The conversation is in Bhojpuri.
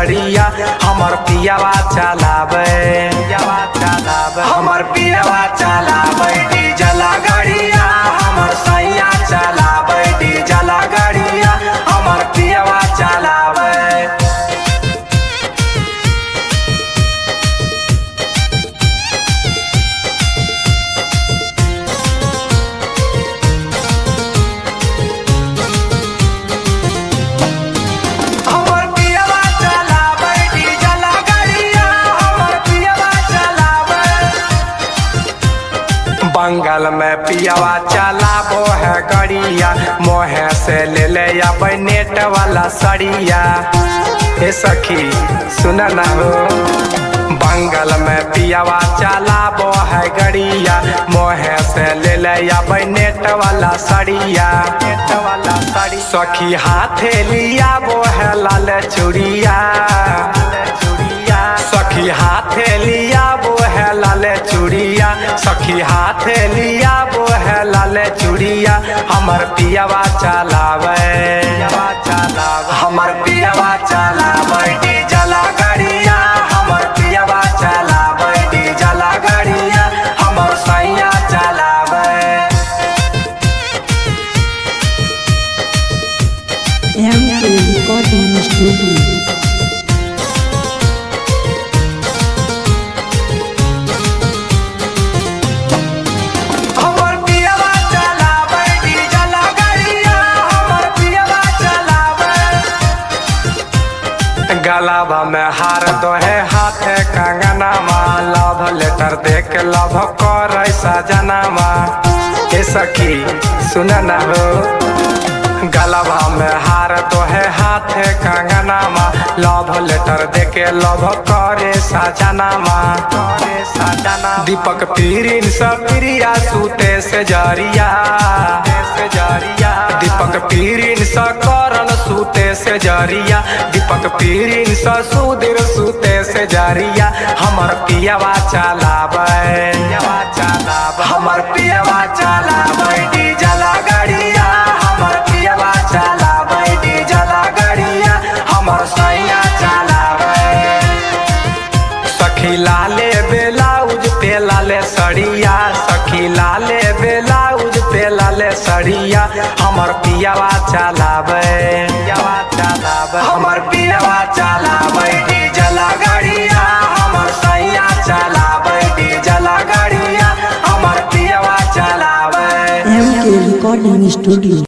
गड़िया हमर पियावा चलावे हमर पियावा चलावे डीजल गड़िया हमर सैया चलावे डीजल गड़िया हमर पियावा चलावे। बंगाल में पियावा चलाबो है गड़िया मोहे से ले ले अब नेट वाला सड़िया। ए सखी सुन ना हो बंगाल में पियावा चलाबो है गड़िया मोहे से ले ले अब नेट वाला सड़िया सखी हाथे लिया वो है लाल चूड़िया सखी हाथे लिया वो है लाल चूड़िया सखी हाथे लिया वो है लाल चूड़िया हमर पियावा चलावे हमर पियावा चलावे डीजल गड़िया हमर पियावा चलावे डीजल गड़िया हमर सैया चलावे। Recording Studio। गलाबा में हार दो है हाथे कंगनामा लव लेटर देख लव कर सजनामा। ए सखी सुन ना हो गलाबा में हार दो है हाथे कंगनामा लव लेटर देके लव करे सजनामा। दीपक पीरिन सा प्रिया सूते से जरिया दीपक पीरिन सा करन सूते से जरिया दीपक पीरिन सा सुधीर सूते से जरिया हमर पियावा चलावे हमर पियावा चलावे डीजल गड़िया हमर पियावा चलावे डीजल गड़िया हमर सैया चलावे। सखी लाले ब्लाउज पे लाले सड़िया सखी लाले ब्लाउज पे लाले सड़िया हमर पियावा चलावे हमर पियावा चलावे डीजल गड़िया हमर सैया चलावे डीजल गड़िया हमर पियावा चलावे। Recording Studio।